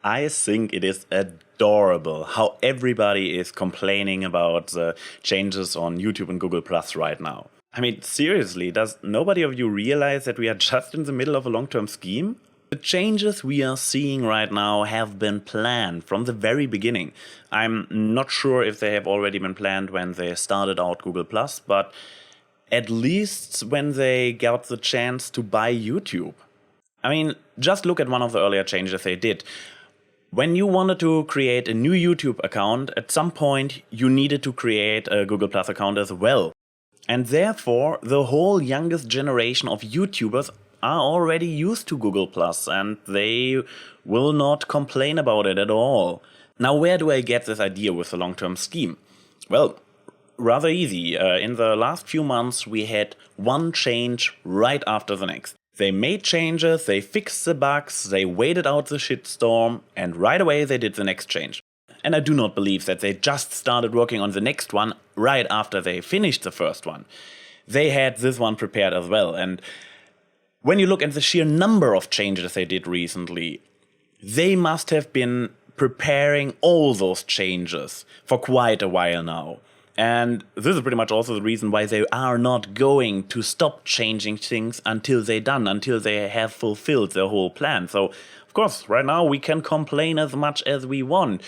I think it is adorable how everybody is complaining about the changes on YouTube and Google Plus right now. I mean, seriously, does nobody of you realize that we are just in the middle of a long-term scheme? The changes we are seeing right now have been planned from the very beginning. I'm not sure if they have already been planned when they started out Google Plus, but at least when they got the chance to buy YouTube. I mean, just look at one of the earlier changes they did. When you wanted to create a new YouTube account, at some point you needed to create a Google Plus account as well. And therefore, the whole youngest generation of YouTubers are already used to Google Plus and they will not complain about it at all. Now, where do I get this idea with the long-term scheme? Well, rather easy. In the last few months, we had one change right after the next. They made changes, they fixed the bugs, they waited out the shitstorm, and right away they did the next change. And I do not believe that they just started working on the next one right after they finished the first one. They had this one prepared as well, and when you look at the sheer number of changes they did recently, they must have been preparing all those changes for quite a while now. And this is pretty much also the reason why they are not going to stop changing things until they're done, until they have fulfilled their whole plan. So, of course, right now we can complain as much as we want.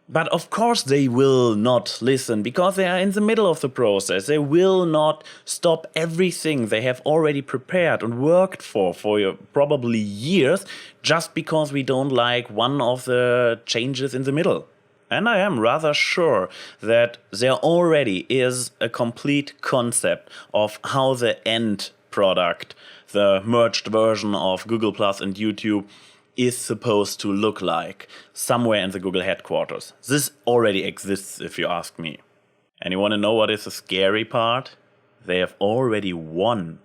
But of course they will not listen, because they are in the middle of the process. They will not stop everything they have already prepared and worked for probably years, just because we don't like one of the changes in the middle. And I am rather sure that there already is a complete concept of how the end product, the merged version of Google Plus and YouTube, is supposed to look like somewhere in the Google headquarters. This already exists, if you ask me. And you want to know what is the scary part? They have already won.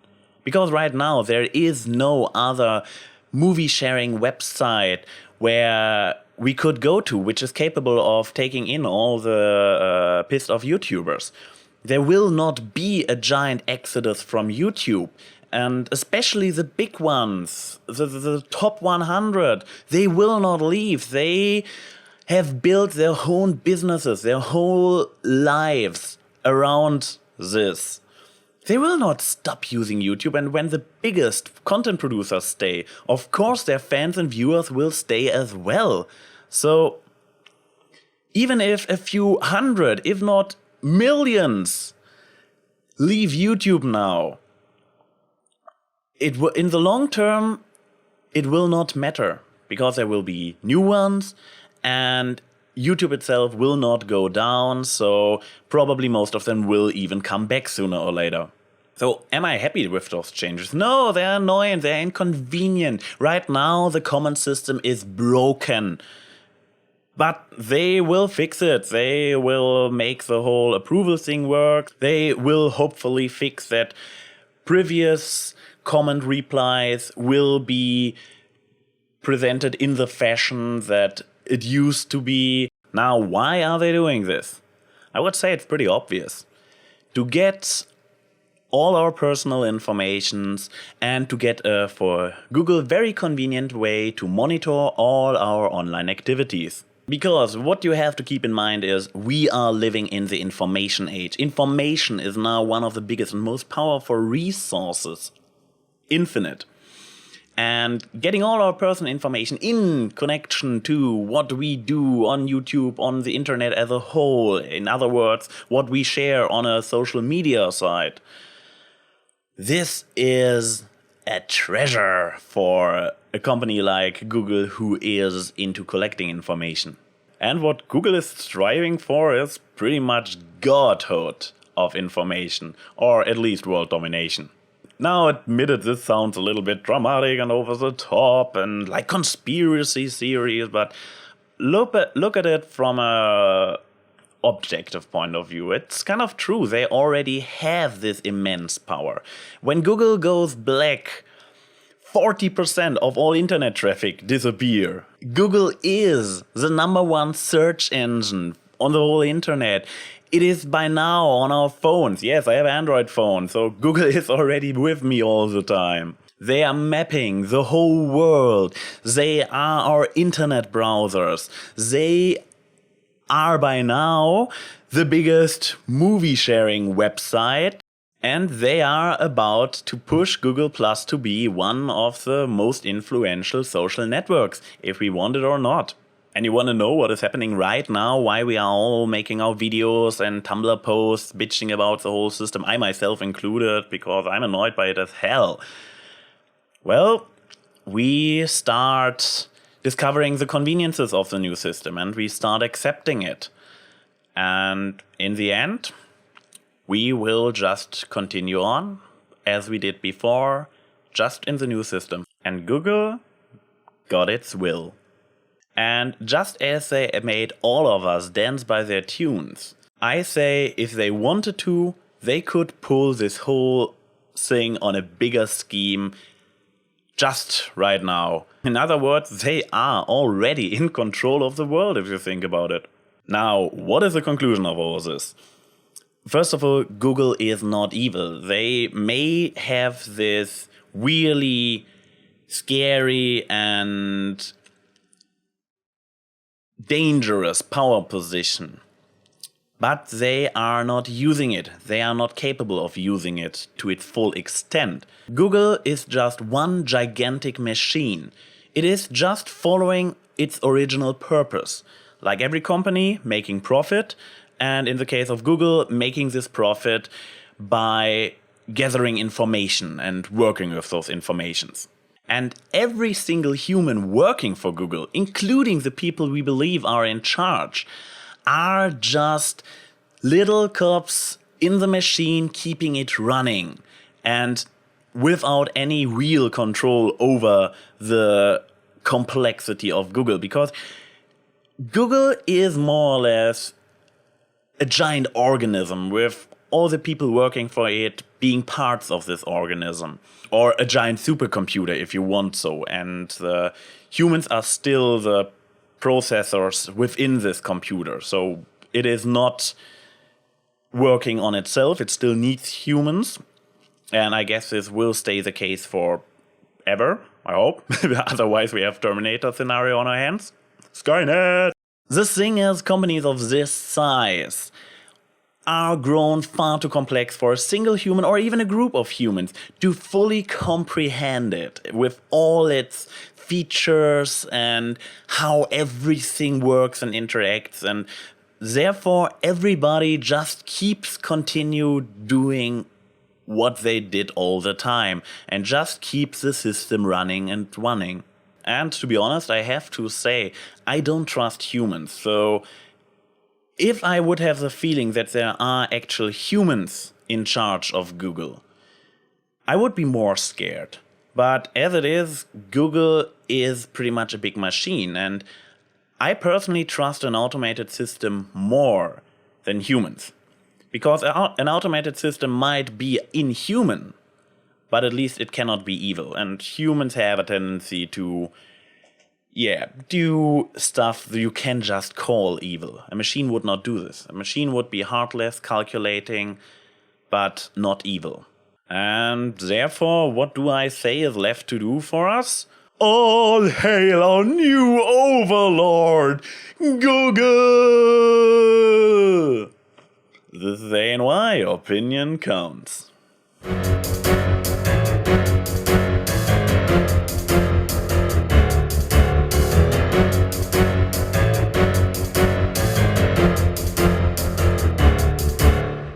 Because right now there is no other movie sharing website where we could go to which is capable of taking in all the pissed off YouTubers. There will not be a giant exodus from YouTube. And especially the big ones, the top 100, they will not leave. They have built their own businesses, their whole lives around this. They will not stop using YouTube, and when the biggest content producers stay, of course their fans and viewers will stay as well. So even if a few hundred, if not millions, leave YouTube now, in the long term, it will not matter, because there will be new ones, and YouTube itself will not go down, so probably most of them will even come back sooner or later. So am I happy with those changes? No, they're annoying, they're inconvenient. Right now the comment system is broken. But they will fix it. They will make the whole approval thing work. They will hopefully fix that previous comment replies will be presented in the fashion that it used to be. Now, why are they doing this? I would say it's pretty obvious. To get all our personal informations and to get a, for Google, very convenient way to monitor all our online activities. Because what you have to keep in mind is we are living in the information age. Information is now one of the biggest and most powerful resources. Infinite. And getting all our personal information in connection to what we do on YouTube, on the internet as a whole, in other words, what we share on a social media site, this is a treasure for a company like Google who is into collecting information. And what Google is striving for is pretty much godhood of information, or at least world domination. Now, admitted, this sounds a little bit dramatic and over the top and like conspiracy theories, but look at it from a objective point of view. It's kind of true. They already have this immense power. When Google goes black, 40% of all internet traffic disappear. Google is the #1 search engine on the whole internet. It is by now on our phones. Yes, I have an Android phone, so Google is already with me all the time. They are mapping the whole world. They are our internet browsers. They are by now the biggest movie sharing website. And they are about to push Google Plus to be one of the most influential social networks, if we want it or not. And you want to know what is happening right now, why we are all making our videos and Tumblr posts bitching about the whole system, I myself included, because I'm annoyed by it as hell. Well, we start discovering the conveniences of the new system and we start accepting it. And in the end, we will just continue on as we did before, just in the new system. And Google got its will. And just as they made all of us dance by their tunes, I say if they wanted to, they could pull this whole thing on a bigger scheme just right now. In other words, they are already in control of the world, if you think about it. Now, what is the conclusion of all this? First of all, Google is not evil. They may have this really scary and dangerous power position, but they are not using it. They are not capable of using it to its full extent. Google is just one gigantic machine. It is just following its original purpose. Like every company, making profit, and in the case of Google, making this profit by gathering information and working with those informations. And every single human working for Google, including the people we believe are in charge, are just little cops in the machine keeping it running and without any real control over the complexity of Google. Because Google is more or less a giant organism with all the people working for it being parts of this organism. Or a giant supercomputer if you want so. And the humans are still the processors within this computer. So it is not working on itself. It still needs humans. And I guess this will stay the case forever, I hope. Otherwise we have Terminator scenario on our hands. Skynet! The thing is, companies of this size are grown far too complex for a single human or even a group of humans to fully comprehend it with all its features and how everything works and interacts, and therefore everybody just continue doing what they did all the time and just keeps the system running and running. And to be honest, I have to say, I don't trust humans, so if I would have the feeling that there are actual humans in charge of Google, I would be more scared. But as it is, Google is pretty much a big machine, and I personally trust an automated system more than humans. Because an automated system might be inhuman, but at least it cannot be evil. And humans have a tendency to do stuff that you can just call evil. A machine would not do this. A machine would be heartless, calculating, but not evil. And therefore, what do I say is left to do for us? All hail our new overlord, Google! This is ANY, opinion counts.